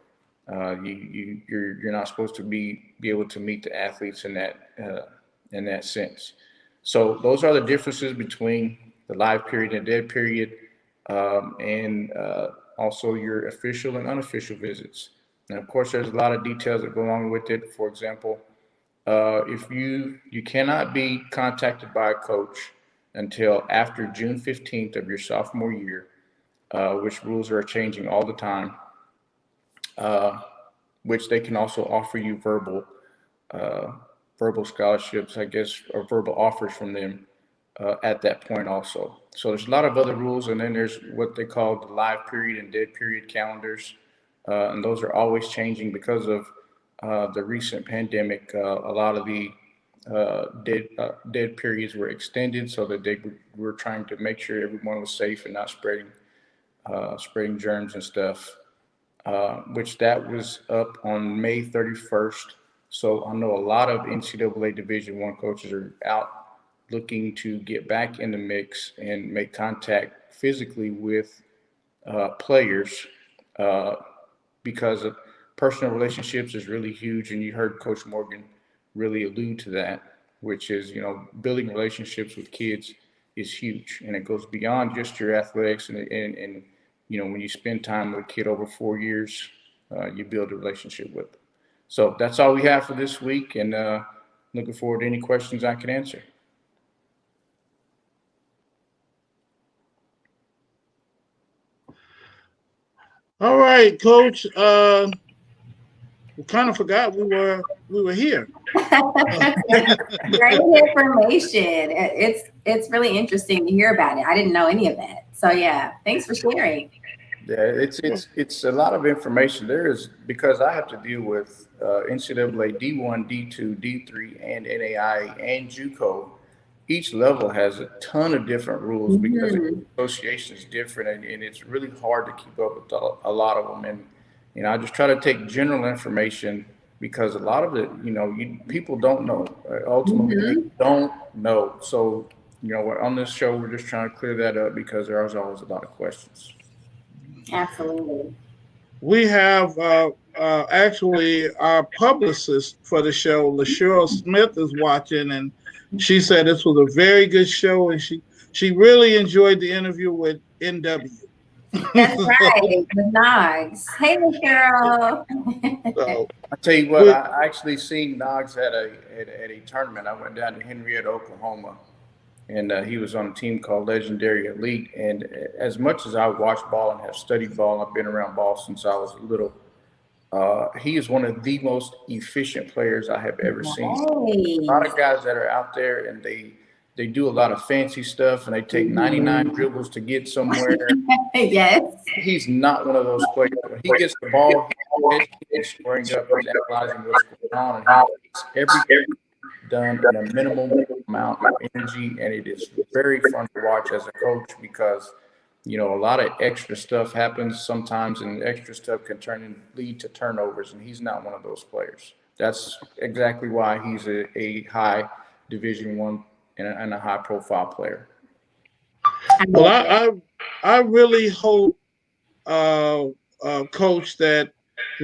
You're not supposed to be able to meet the athletes in that sense. So those are the differences between the live period and dead period, and also your official and unofficial visits. And of course, there's a lot of details that go along with it. For example, if you cannot be contacted by a coach until after June 15th of your sophomore year, which rules are changing all the time, which they can also offer you uh, verbal scholarships, I guess, or verbal offers from them at that point also. So there's a lot of other rules, and then there's what they call the live period and dead period calendars, and those are always changing because of the recent pandemic. A lot of the dead periods were extended so that they were trying to make sure everyone was safe and not spreading germs and stuff. Which that was up on May 31st. So I know a lot of NCAA Division One coaches are out looking to get back in the mix and make contact physically with players, uh, because of personal relationships is really huge. And you heard Coach Morgan really allude to that, which is, building relationships with kids is huge. And it goes beyond just your athletics. And when you spend time with a kid over 4 years, you build a relationship with them. So that's all we have for this week. And looking forward to any questions I can answer. All right, Coach. We kind of forgot we were here. Great information. It's really interesting to hear about it. I didn't know any of that. So yeah, thanks for sharing. Yeah, it's a lot of information. There is, because I have to deal with NCAA D1, D2, D3, and NAI and JUCO. Each level has a ton of different rules because the Mhm. association is different, and it's really hard to keep up with a lot of them. And I just try to take general information because a lot of it, people don't know. Ultimately, they Mhm. don't know. So, on this show, we're just trying to clear that up because there's always a lot of questions. Absolutely. We have actually our publicist for the show, LaShurl Smith, is watching, and she said this was a very good show, and she really enjoyed the interview with NW. That's so, right. The Nogs. Hey, Cheryl. so I tell you what, we, I actually seen Knox at a tournament. I went down to Henrietta, Oklahoma, and he was on a team called Legendary Elite. And as much as I watch ball and have studied ball, I've been around ball since I was little. He is one of the most efficient players I have ever seen. A lot Nice. of guys that are out there and they do a lot of fancy stuff and they take 99 Mhm. dribbles to get somewhere. Yes. He's not one of those players. When he gets the ball, he's scoring up, he's analyzing what's going on, and he gets everything done in a minimal amount of energy. And it is very fun to watch as a coach because, a lot of extra stuff happens sometimes, and extra stuff can lead to turnovers. And he's not one of those players. That's exactly why he's a high Division One and a high profile player. I well, love it. I really hope, Coach, that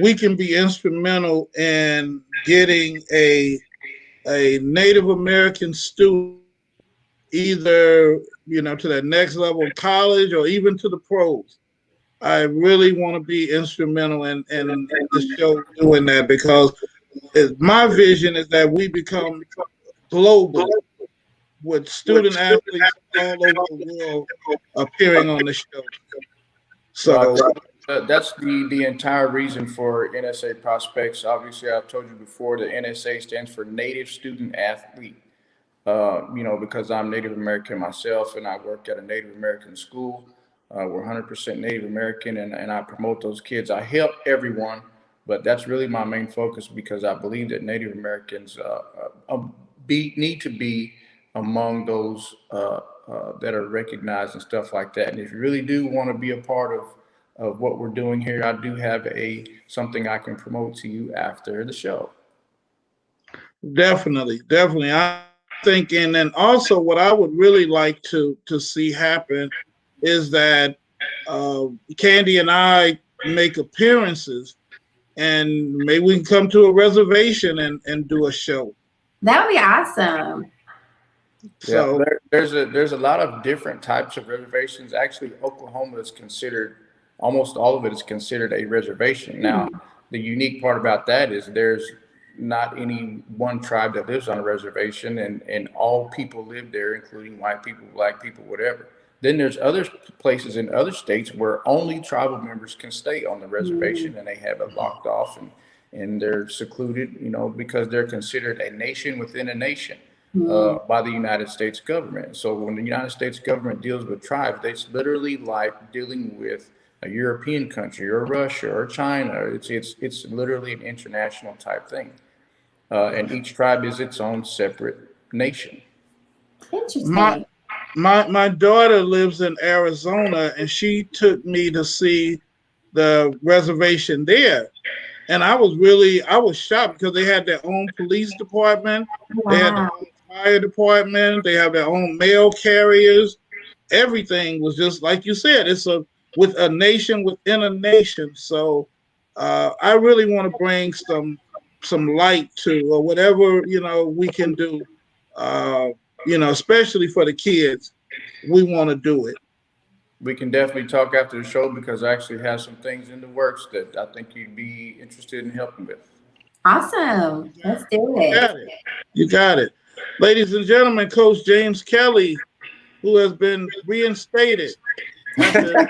we can be instrumental in getting a Native American student either to that next level of college or even to the pros. I really want to be instrumental in the show doing that because my vision is that we become global with student athletes all over the world appearing on the show. Well, So, that's the entire reason for NSA prospects. Obviously, I've told you before, the NSA stands for Native Student Athlete. Because I'm Native American myself and I work at a Native American school. We're 100% Native American, and I promote those kids. I help everyone, But that's really my main focus because I believe that Native Americans need to be among those that are recognized and stuff like that. And if you really do want to be a part of what we're doing here, I do have something I can promote to you after the show. Definitely, definitely. I'm thinking, and also what I would really like to see happen is that Kandi and I make appearances, and maybe we can come to a reservation and do a show. That would be awesome. So there's a lot of different types of reservations. Actually, Oklahoma is considered, almost all of it is considered a reservation. Now, the unique part about that is there's not any one tribe that lives on a reservation, and all people live there, including white people, black people, whatever. Then there's other places in other states where only tribal members can stay on the reservation, and they have it locked off, and they're secluded, because they're considered a nation within a nation by the United States government. So when the United States government deals with tribes, it's literally like dealing with a European country or Russia or China. It's literally an international type thing. And each tribe is its own separate nation. Interesting. My daughter lives in Arizona, and she took me to see the reservation there. And I was shocked because they had their own police department, they had their own fire department, they have their own mail carriers. Everything was just like you said. It's with a nation within a nation. So I really want to bring some light to, or whatever we can do. Especially for the kids, we want to do it. We can definitely talk after the show because I actually have some things in the works that I think you'd be interested in helping with. Awesome. Let's do it. You got it. Ladies and gentlemen, Coach James Kelly, who has been reinstated after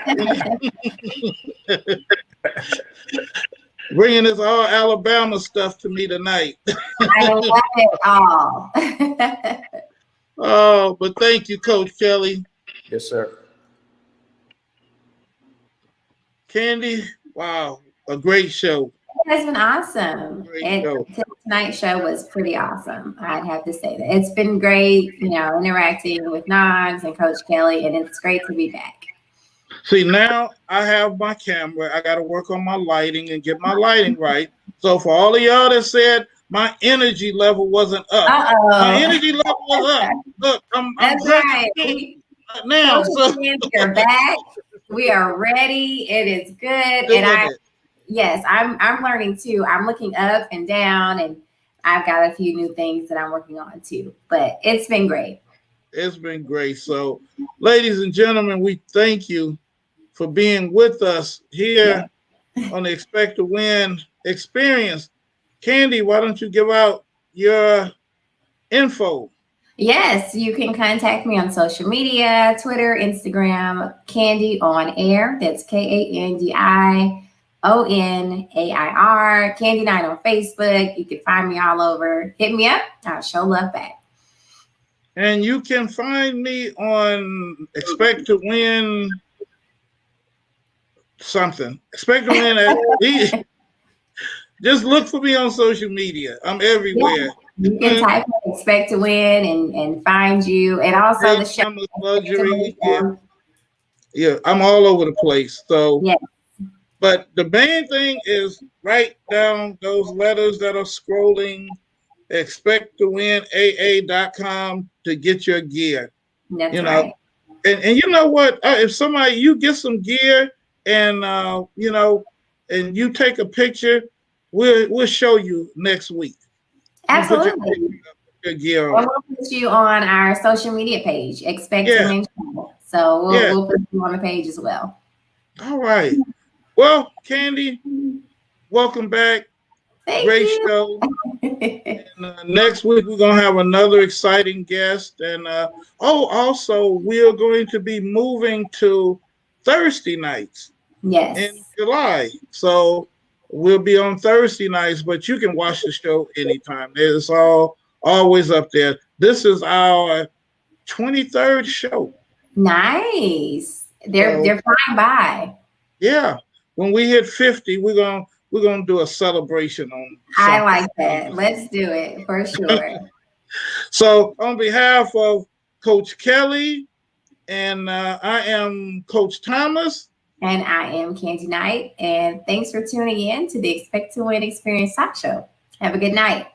bringing this all Alabama stuff to me tonight. I love it all. Oh, but thank you, Coach Kelly. Yes, sir. Kandi, wow, a great show. It has been awesome. Tonight's show was pretty awesome. I'd have to say that. It's been great, interacting with Nogs and Coach Kelly, and it's great to be back. See, now I have my camera. I got to work on my lighting and get my lighting right. So for all of y'all that said my energy level wasn't up, my energy level was up. Look, That's right. Now, so we're back. We are ready. It is good, and I'm learning too. I'm looking up and down, and I've got a few new things that I'm working on too. But it's been great. It's been great. So, ladies and gentlemen, we thank you for being with us here on the Expect to Win experience. Kandi, why don't you give out your info? Yes, you can contact me on social media, Twitter, Instagram, Kandi on Air. That's KandiOnair. Kandi Night on Facebook. You can find me all over. Hit me up. I'll show love back. And you can find me on Expect to Win something. Expect to Win. Just look for me on social media. I'm everywhere. Yeah. You can type Expect to Win and find you. And also the show. Luxury. Yeah, I'm all over the place. So, but the main thing is write down those letters that are scrolling. ExpectToWinAA.com to get your gear. That's right. And you know what? If you get some gear and and you take a picture, we'll show you next week. Absolutely. We'll put you on our social media page, Expect to Win Channel. So we'll put you on the page as well. All right. Well, Kandi, welcome back. Great show. And, next week we're gonna have another exciting guest, and also we are going to be moving to Thursday nights. In July, so we'll be on Thursday nights, but you can watch the show anytime. It's always up there. This is our 23rd show. Nice. They're flying by. Yeah. When we hit 50, we're we're gonna do a celebration on. I like that. Let's do it for sure. So on behalf of Coach Kelly and I am Coach Thomas. And I am Kandi Knight. And thanks for tuning in to the Expect to Win Experience Talk Show. Have a good night.